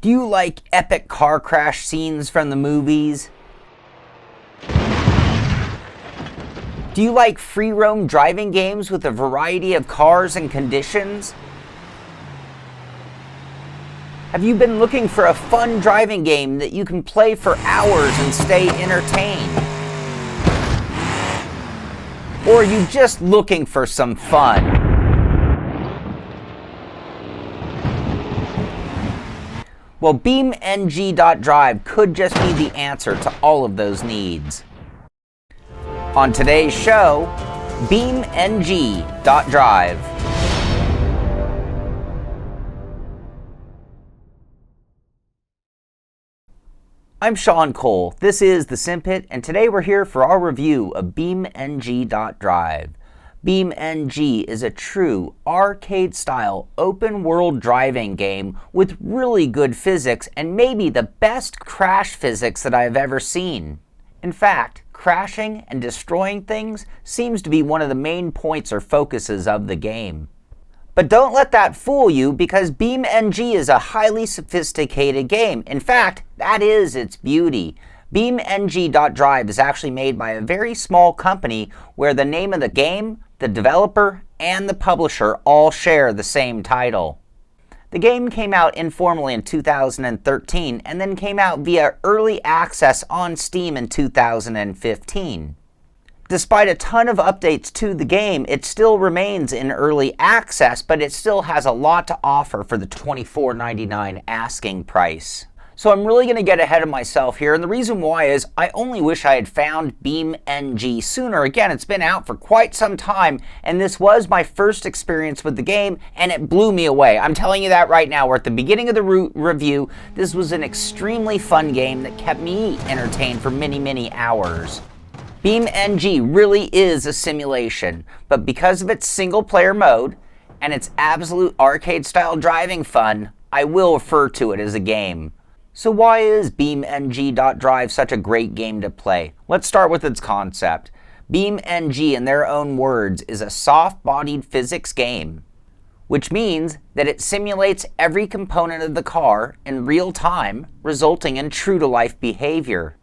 Do you like epic car crash scenes from the movies? Do you like free roam driving games with a variety of cars and conditions? Have you been looking for a fun driving game that you can play for hours and stay entertained? Or are you just looking for some fun? Well, BeamNG.Drive could just be the answer to all of those needs. On today's show, BeamNG.Drive. I'm Shaun Cole, this is the Simpit, and today we're here for our review of BeamNG.Drive. BeamNG is a true arcade-style open-world driving game with really good physics and maybe the best crash physics that I have ever seen. In fact, crashing and destroying things seems to be one of the main points or focuses of the game. But don't let that fool you, because BeamNG is a highly sophisticated game. In fact, that is its beauty. BeamNG.Drive is actually made by a very small company where the name of the game, the developer, and the publisher all share the same title. The game came out informally in 2013 and then came out via early access on Steam in 2015. Despite a ton of updates to the game, it still remains in early access, but it still has a lot to offer for the $24.99 asking price. So I'm really going to get ahead of myself here, and the reason why is I only wish I had found BeamNG sooner. Again, it's been out for quite some time, and this was my first experience with the game, and it blew me away. I'm telling you that right now. We're at the beginning of the review. This was an extremely fun game that kept me entertained for many, many hours. BeamNG really is a simulation, but because of its single-player mode and its absolute arcade-style driving fun, I will refer to it as a game. So why is BeamNG.Drive such a great game to play? Let's start with its concept. BeamNG, in their own words, is a soft-bodied physics game, which means that it simulates every component of the car in real time, resulting in true-to-life behavior.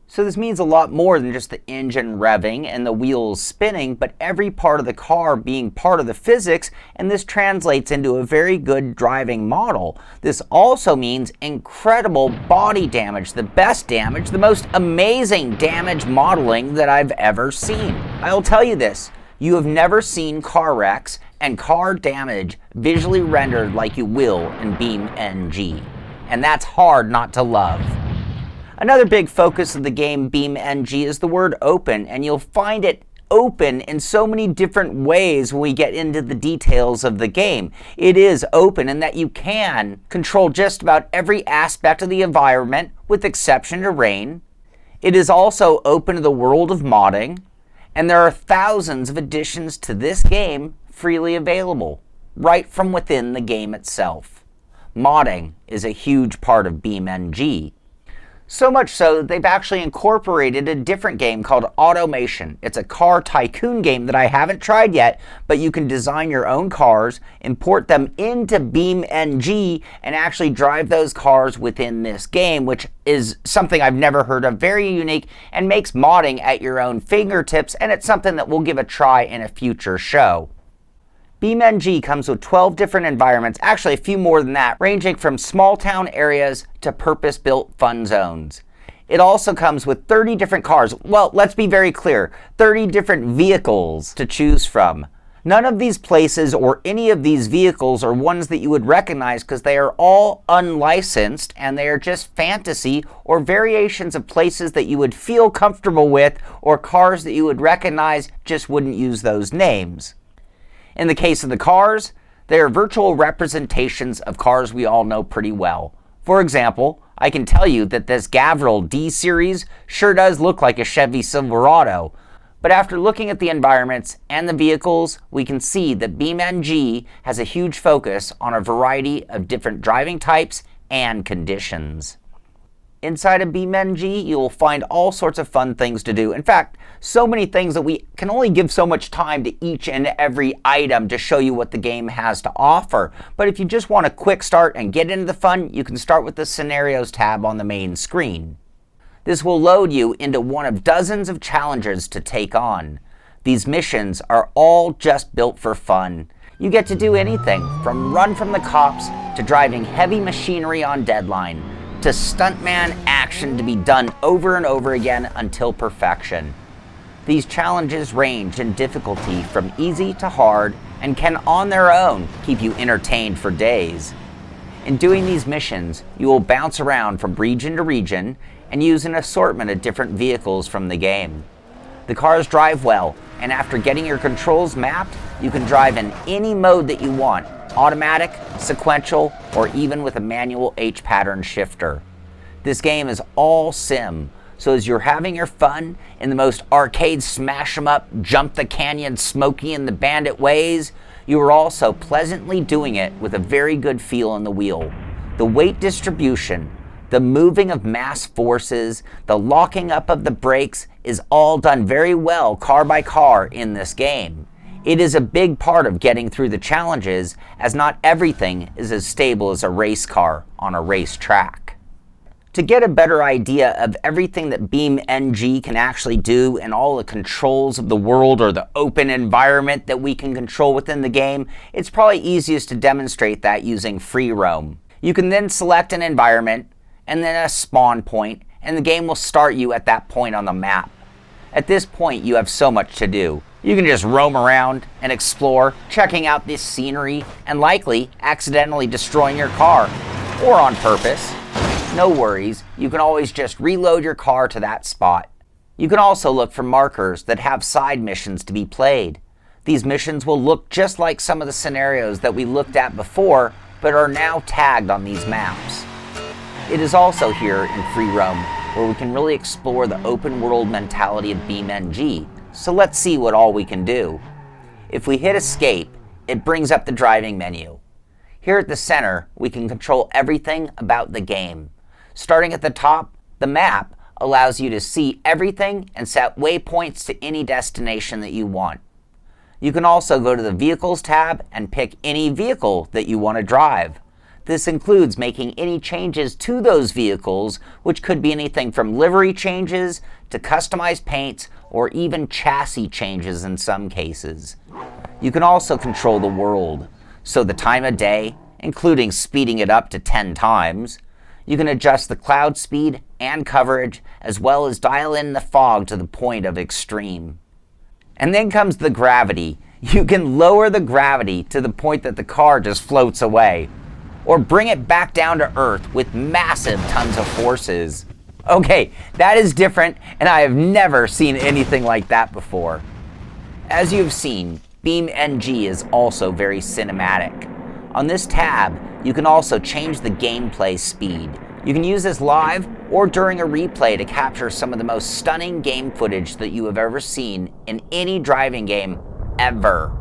So this means a lot more than just the engine revving and the wheels spinning, but every part of the car being part of the physics, and this translates into a very good driving model. This also means incredible body damage, the best damage, the most amazing damage modeling that I've ever seen. I'll tell you this, you have never seen car wrecks and car damage visually rendered like you will in BeamNG, and that's hard not to love. Another big focus of the game BeamNG is the word open, and you'll find it open in so many different ways when we get into the details of the game. It is open in that you can control just about every aspect of the environment with exception to rain. It is also open to the world of modding, and there are thousands of additions to this game freely available right from within the game itself. Modding is a huge part of BeamNG. So much so that they've actually incorporated a different game called Automation. It's a car tycoon game that I haven't tried yet, but you can design your own cars, import them into BeamNG, and actually drive those cars within this game, which is something I've never heard of, very unique, and makes modding at your own fingertips, and it's something that we'll give a try in a future show. BeamNG comes with 12 different environments, actually a few more than that, ranging from small town areas to purpose-built fun zones. It also comes with 30 different cars. Well, let's be very clear, 30 different vehicles to choose from. None of these places or any of these vehicles are ones that you would recognize because they are all unlicensed and they are just fantasy or variations of places that you would feel comfortable with, or cars that you would recognize, just wouldn't use those names. In the case of the cars, they are virtual representations of cars we all know pretty well. For example, I can tell you that this Gavril D-Series sure does look like a Chevy Silverado, but after looking at the environments and the vehicles, we can see that BeamNG has a huge focus on a variety of different driving types and conditions. Inside of BeamNG, you will find all sorts of fun things to do. In fact, so many things that we can only give so much time to each and every item to show you what the game has to offer. But if you just want a quick start and get into the fun, you can start with the Scenarios tab on the main screen. This will load you into one of dozens of challenges to take on. These missions are all just built for fun. You get to do anything from run from the cops to driving heavy machinery on deadline, to stuntman action to be done over and over again until perfection. These challenges range in difficulty from easy to hard and can on their own keep you entertained for days. In doing these missions, you will bounce around from region to region and use an assortment of different vehicles from the game. The cars drive well, and after getting your controls mapped, you can drive in any mode that you want: automatic, sequential, or even with a manual H-pattern shifter. This game is all sim, so as you're having your fun in the most arcade smash 'em up, jump the canyon Smokey and the Bandit ways, you are also pleasantly doing it with a very good feel in the wheel. The weight distribution, the moving of mass forces, the locking up of the brakes is all done very well car by car in this game. It is a big part of getting through the challenges, as not everything is as stable as a race car on a race track. To get a better idea of everything that BeamNG can actually do and all the controls of the world or the open environment that we can control within the game, it's probably easiest to demonstrate that using free roam. You can then select an environment and then a spawn point, and the game will start you at that point on the map. At this point, you have so much to do. You can just roam around and explore, checking out this scenery, and likely accidentally destroying your car, or on purpose. No worries, you can always just reload your car to that spot. You can also look for markers that have side missions to be played. These missions will look just like some of the scenarios that we looked at before, but are now tagged on these maps. It is also here in free roam where we can really explore the open world mentality of BeamNG, so let's see what all we can do. If we hit escape, it brings up the driving menu. Here at the center, we can control everything about the game. Starting at the top, the map allows you to see everything and set waypoints to any destination that you want. You can also go to the Vehicles tab and pick any vehicle that you want to drive. This includes making any changes to those vehicles, which could be anything from livery changes to customized paints or even chassis changes in some cases. You can also control the world, so the time of day, including speeding it up to 10 times. You can adjust the cloud speed and coverage, as well as dial in the fog to the point of extreme. And then comes the gravity. You can lower the gravity to the point that the car just floats away, or bring it back down to Earth with massive tons of forces. Okay, that is different, and I have never seen anything like that before. As you've seen, BeamNG is also very cinematic. On this tab, you can also change the gameplay speed. You can use this live or during a replay to capture some of the most stunning game footage that you have ever seen in any driving game ever.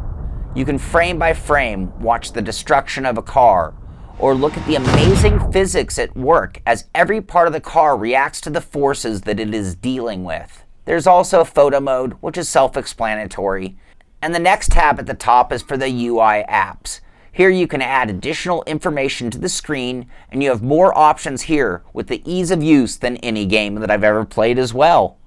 You can frame by frame watch the destruction of a car, or look at the amazing physics at work as every part of the car reacts to the forces that it is dealing with. There's also a photo mode, which is self-explanatory. And the next tab at the top is for the UI apps. Here you can add additional information to the screen, and you have more options here with the ease of use than any game that I've ever played as well.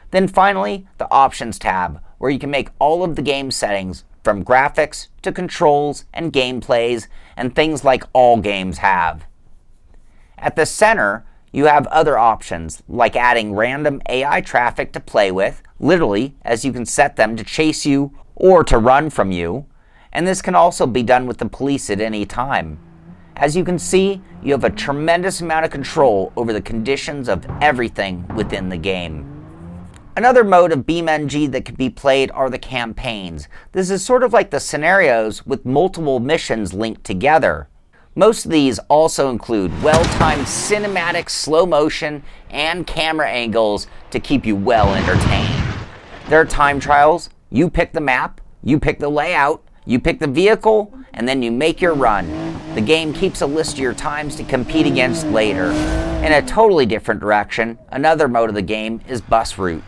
Then finally, the Options tab, where you can make all of the game settings from graphics to controls and gameplays and things like all games have. At the center, you have other options like adding random AI traffic to play with, literally, as you can set them to chase you or to run from you. And this can also be done with the police at any time. As you can see, you have a tremendous amount of control over the conditions of everything within the game. Another mode of BeamNG that can be played are the campaigns. This is sort of like the scenarios with multiple missions linked together. Most of these also include well-timed cinematic slow motion and camera angles to keep you well entertained. There are time trials. You pick the map, you pick the layout, you pick the vehicle, and then you make your run. The game keeps a list of your times to compete against later. In a totally different direction, another mode of the game is bus route.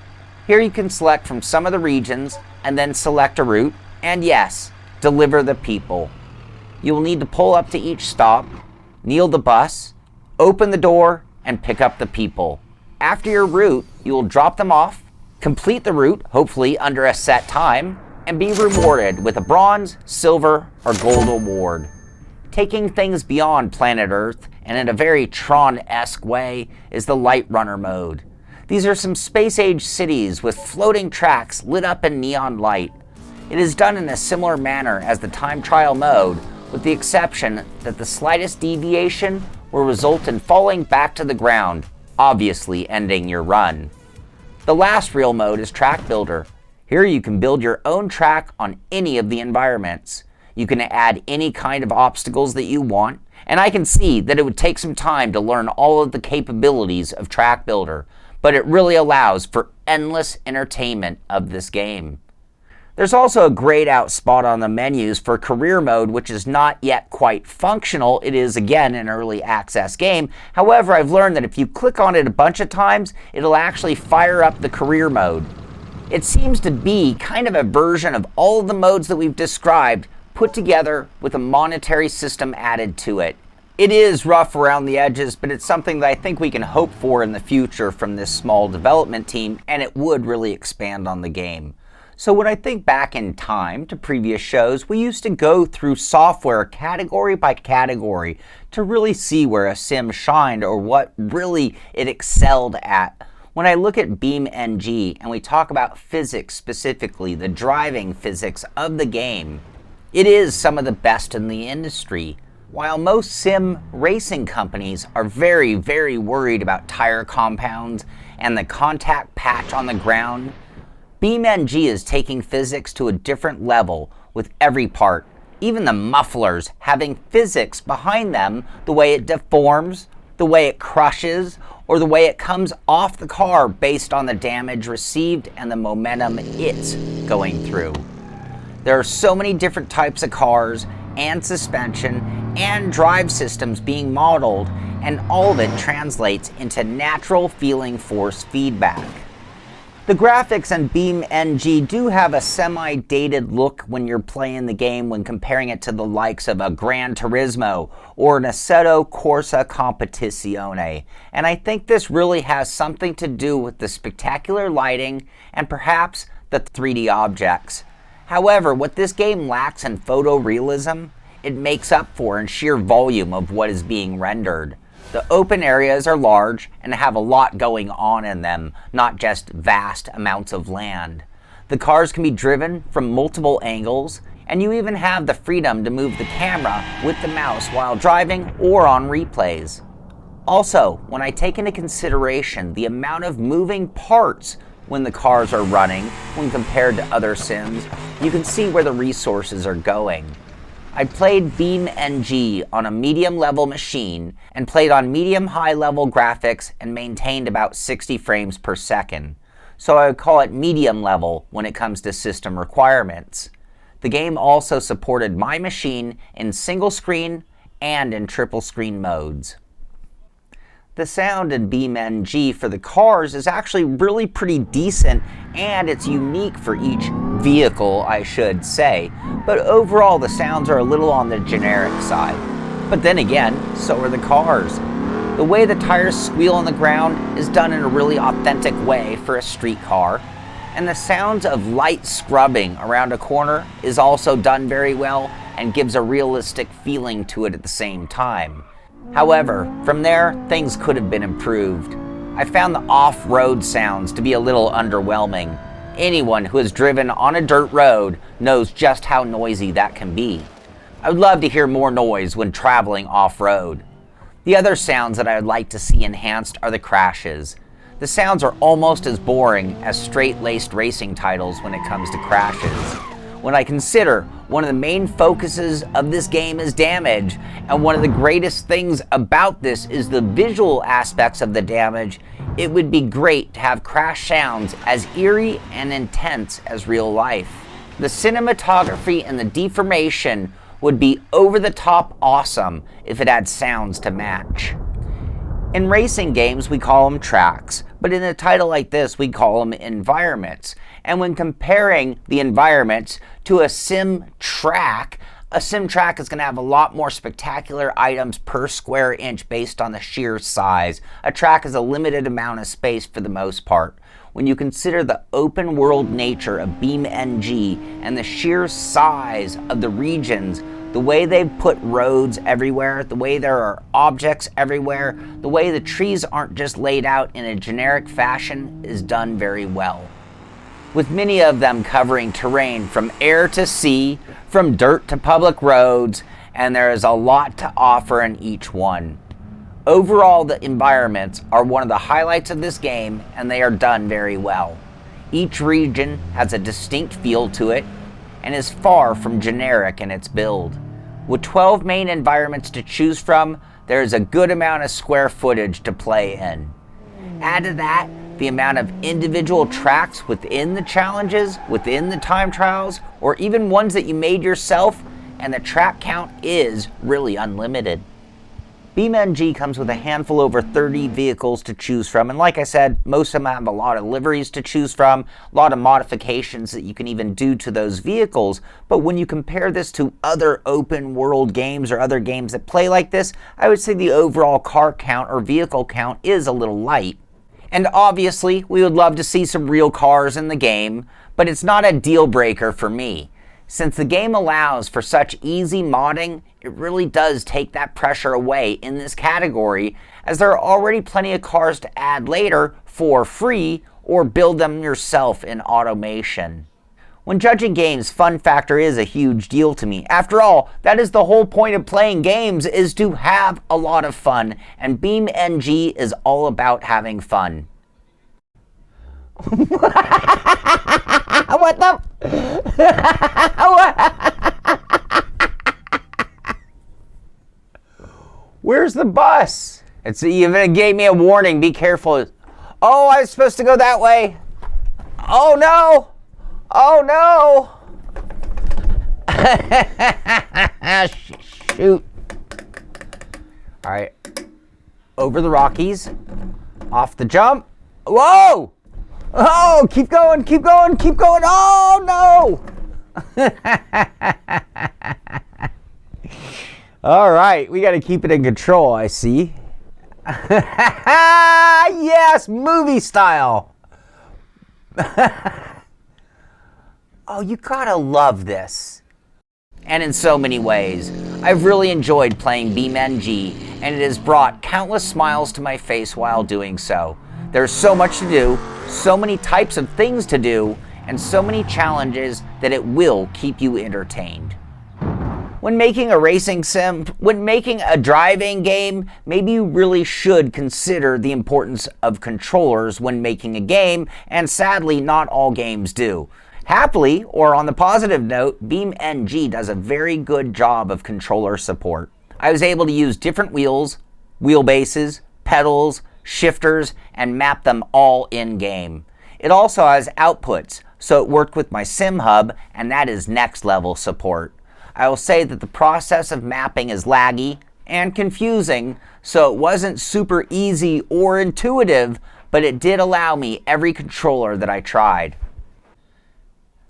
Here you can select from some of the regions and then select a route, and yes, deliver the people. You will need to pull up to each stop, kneel the bus, open the door, and pick up the people. After your route, you will drop them off, complete the route, hopefully under a set time, and be rewarded with a bronze, silver, or gold award. Taking things beyond planet Earth, and in a very Tron-esque way, is the Light Runner mode. These are some space-age cities with floating tracks lit up in neon light. It is done in a similar manner as the time trial mode, with the exception that the slightest deviation will result in falling back to the ground, obviously ending your run. The last real mode is Track Builder. Here you can build your own track on any of the environments. You can add any kind of obstacles that you want, and I can see that it would take some time to learn all of the capabilities of Track Builder, but it really allows for endless entertainment of this game. There's also a grayed out spot on the menus for career mode, which is not yet quite functional. It is again an early access game. However, I've learned that if you click on it a bunch of times, it'll actually fire up the career mode. It seems to be kind of a version of all of the modes that we've described, put together with a monetary system added to it. It is rough around the edges, but it's something that I think we can hope for in the future from this small development team, and it would really expand on the game. So when I think back in time to previous shows, we used to go through software category by category to really see where a sim shined or what really it excelled at. When I look at BeamNG and we talk about physics specifically, the driving physics of the game, it is some of the best in the industry. While most sim racing companies are very, very worried about tire compounds and the contact patch on the ground, BeamNG is taking physics to a different level with every part, even the mufflers having physics behind them, the way it deforms, the way it crushes, or the way it comes off the car based on the damage received and the momentum it's going through. There are so many different types of cars and suspension and drive systems being modeled, and all of it translates into natural feeling force feedback. The graphics in BeamNG do have a semi-dated look when you're playing the game when comparing it to the likes of a Gran Turismo or an Assetto Corsa Competizione, and I think this really has something to do with the spectacular lighting and perhaps the 3D objects. However, what this game lacks in photorealism, it makes up for in sheer volume of what is being rendered. The open areas are large and have a lot going on in them, not just vast amounts of land. The cars can be driven from multiple angles, and you even have the freedom to move the camera with the mouse while driving or on replays. Also, when I take into consideration the amount of moving parts when the cars are running when compared to other sims, you can see where the resources are going. I played BeamNG on a medium level machine and played on medium high level graphics and maintained about 60 frames per second. So I would call it medium level when it comes to system requirements. The game also supported my machine in single screen and in triple screen modes. The sound in BeamNG for the cars is actually really pretty decent, and it's unique for each vehicle, I should say. But overall, the sounds are a little on the generic side. But then again, so are the cars. The way the tires squeal on the ground is done in a really authentic way for a street car. And the sounds of light scrubbing around a corner is also done very well and gives a realistic feeling to it at the same time. However, from there, things could have been improved. I found the off-road sounds to be a little underwhelming. Anyone who has driven on a dirt road knows just how noisy that can be. I would love to hear more noise when traveling off-road. The other sounds that I would like to see enhanced are the crashes. The sounds are almost as boring as straight-laced racing titles when it comes to crashes. When I consider one of the main focuses of this game is damage, and one of the greatest things about this is the visual aspects of the damage, it would be great to have crash sounds as eerie and intense as real life. The cinematography and the deformation would be over the top awesome if it had sounds to match. In racing games, we call them tracks, but in a title like this, we call them environments. And when comparing the environments to a sim track is going to have a lot more spectacular items per square inch based on the sheer size. A track is a limited amount of space for the most part. When you consider the open world nature of BeamNG and the sheer size of the regions, the way they've put roads everywhere, the way there are objects everywhere, the way the trees aren't just laid out in a generic fashion is done very well. With many of them covering terrain from air to sea, from dirt to public roads, and there is a lot to offer in each one. Overall, the environments are one of the highlights of this game, and they are done very well. Each region has a distinct feel to it, and is far from generic in its build. With 12 main environments to choose from, there is a good amount of square footage to play in. Add to that the amount of individual tracks within the challenges, within the time trials, or even ones that you made yourself, and the track count is really unlimited. BeamNG comes with a handful over 30 vehicles to choose from, and like I said, most of them have a lot of liveries to choose from, a lot of modifications that you can even do to those vehicles. But when you compare this to other open world games or other games that play like this, I would say the overall car count or vehicle count is a little light. And obviously, we would love to see some real cars in the game, but it's not a deal breaker for me. Since the game allows for such easy modding, it really does take that pressure away in this category, as there are already plenty of cars to add later for free or build them yourself in automation. When judging games, fun factor is a huge deal to me. After all, that is the whole point of playing games, is to have a lot of fun, and BeamNG is all about having fun. What the? Where's the bus? It's even gave me a warning. Be careful. Oh, I was supposed to go that way. Oh no! Oh no! Shoot. All right. Over the Rockies. Off the jump. Whoa! Oh, keep going, keep going, keep going. Oh no! All right, we got to keep it in control, I see. Yes, movie style. Oh, you gotta love this. And in so many ways, I've really enjoyed playing BeamNG, and it has brought countless smiles to my face while doing so. There's so much to do, so many types of things to do, and so many challenges that it will keep you entertained. When making a racing sim, when making a driving game, maybe you really should consider the importance of controllers when making a game, and sadly, not all games do. Happily, or on the positive note, BeamNG does a very good job of controller support. I was able to use different wheels, wheelbases, pedals, shifters, and map them all in-game. It also has outputs, so it worked with my sim hub, and that is next level support. I will say that the process of mapping is laggy and confusing, so it wasn't super easy or intuitive, but it did allow me every controller that I tried.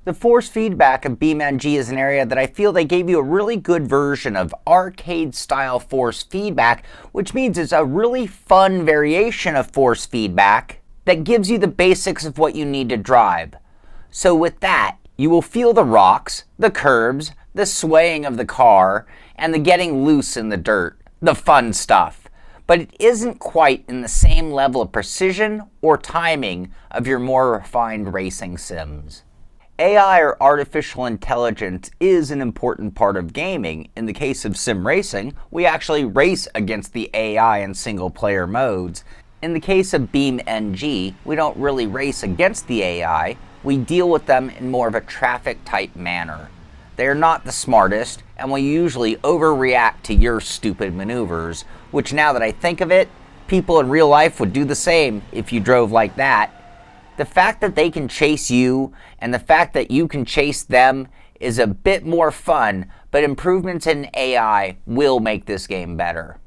The force feedback of BeamNG is an area that I feel they gave you a really good version of arcade-style force feedback, which means it's a really fun variation of force feedback that gives you the basics of what you need to drive. So with that, you will feel the rocks, the curbs, the swaying of the car, and the getting loose in the dirt, the fun stuff. But it isn't quite in the same level of precision or timing of your more refined racing sims. AI, or artificial intelligence, is an important part of gaming. In the case of sim racing, we actually race against the AI in single player modes. In the case of BeamNG, we don't really race against the AI, we deal with them in more of a traffic type manner. They are not the smartest, and will usually overreact to your stupid maneuvers, which now that I think of it, people in real life would do the same if you drove like that. The fact that they can chase you and the fact that you can chase them is a bit more fun, but improvements in AI will make this game better.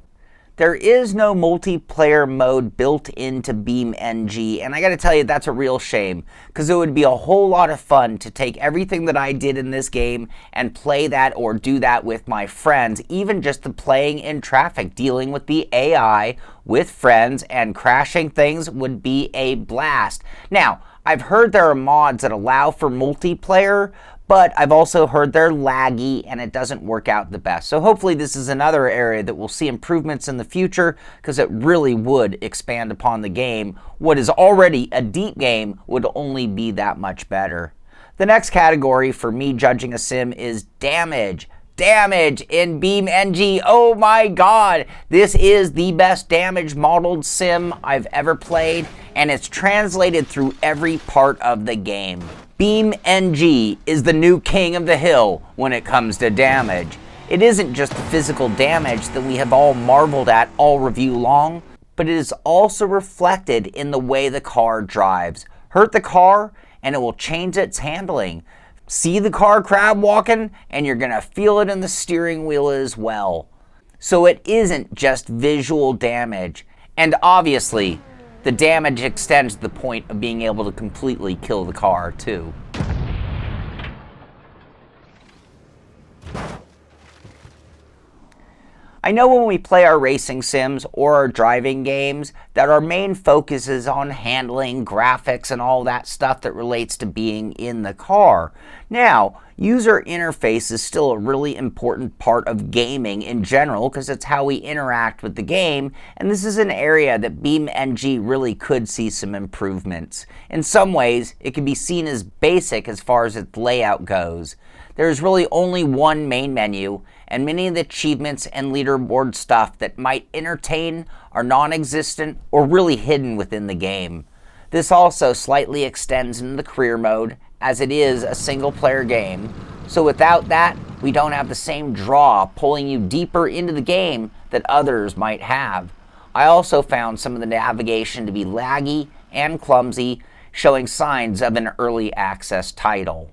There is no multiplayer mode built into BeamNG, and I gotta tell you, that's a real shame, because it would be a whole lot of fun to take everything that I did in this game and play that or do that with my friends, even just the playing in traffic, dealing with the AI with friends and crashing things would be a blast. Now, I've heard there are mods that allow for multiplayer, but I've also heard they're laggy and it doesn't work out the best. So hopefully this is another area that we'll see improvements in the future, because it really would expand upon the game. What is already a deep game would only be that much better. The next category for me judging a sim is damage. Damage in BeamNG. Oh my god, this is the best damage modeled sim I've ever played, and it's translated through every part of the game. BeamNG is the new king of the hill when it comes to damage. It isn't just the physical damage that we have all marveled at all review long, but it is also reflected in the way the car drives. Hurt the car and it will change its handling. See the car crab walking and you're gonna feel it in the steering wheel as well. So it isn't just visual damage. And obviously, the damage extends to the point of being able to completely kill the car too. I know when we play our racing sims or our driving games that our main focus is on handling, graphics, and all that stuff that relates to being in the car. Now, user interface is still a really important part of gaming in general, because it's how we interact with the game, and this is an area that BeamNG really could see some improvements. In some ways, it can be seen as basic as far as its layout goes. There's really only one main menu, and many of the achievements and leaderboard stuff that might entertain are non-existent or really hidden within the game. This also slightly extends into the career mode, as it is a single-player game. So without that, we don't have the same draw pulling you deeper into the game that others might have. I also found some of the navigation to be laggy and clumsy, showing signs of an early access title.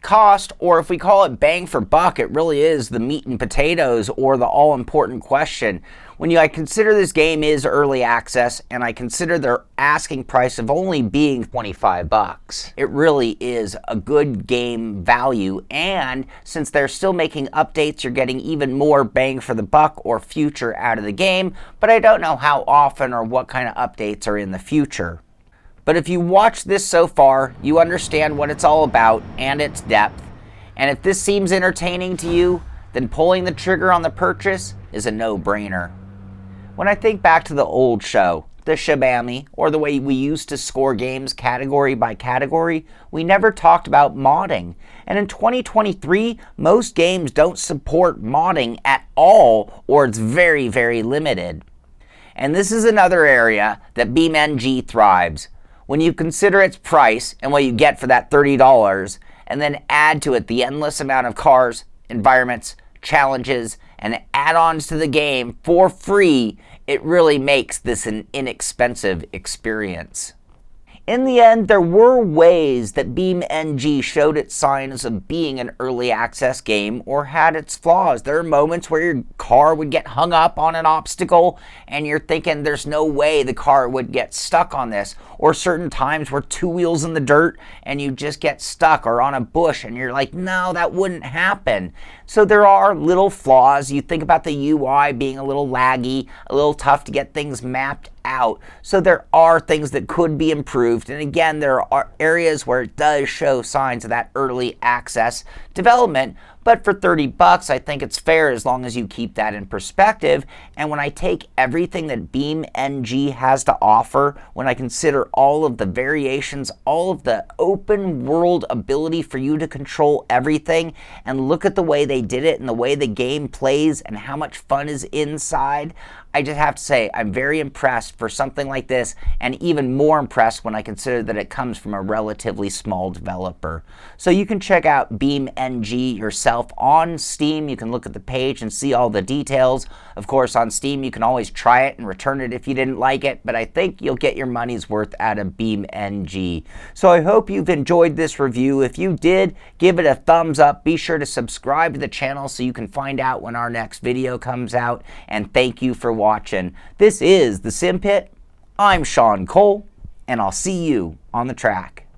Cost, or if we call it bang for buck, it really is the meat and potatoes, or the all-important question. When I consider this game is early access, and I consider their asking price of only being $25, it really is a good game value, and since they're still making updates, you're getting even more bang for the buck or future out of the game, but I don't know how often or what kind of updates are in the future. But if you watch this so far, you understand what it's all about and its depth. And if this seems entertaining to you, then pulling the trigger on the purchase is a no-brainer. When I think back to the old show, the Shabammy, or the way we used to score games category by category, we never talked about modding. And in 2023, most games don't support modding at all, or it's very, very limited. And this is another area that BeamNG thrives. When you consider its price and what you get for that $30, and then add to it the endless amount of cars, environments, challenges, and add-ons to the game for free, it really makes this an inexpensive experience. In the end, there were ways that BeamNG showed its signs of being an early access game or had its flaws. There are moments where your car would get hung up on an obstacle and you're thinking there's no way the car would get stuck on this. Or certain times where two wheels in the dirt and you just get stuck, or on a bush and you're like, no, that wouldn't happen. So there are little flaws. You think about the UI being a little laggy, a little tough to get things mapped out. So there are things that could be improved. And again, there are areas where it does show signs of that early access development. But for $30, I think it's fair as long as you keep that in perspective. And when I take everything that BeamNG has to offer, when I consider all of the variations, all of the open world ability for you to control everything, and look at the way they did it and the way the game plays and how much fun is inside, I just have to say I'm very impressed for something like this, and even more impressed when I consider that it comes from a relatively small developer. So you can check out BeamNG yourself itself on Steam. You can look at the page and see all the details. Of course, on Steam, you can always try it and return it if you didn't like it, but I think you'll get your money's worth out of BeamNG. So I hope you've enjoyed this review. If you did, give it a thumbs up. Be sure to subscribe to the channel so you can find out when our next video comes out, and thank you for watching. This is the Simpit. I'm Shaun Cole, and I'll see you on the track.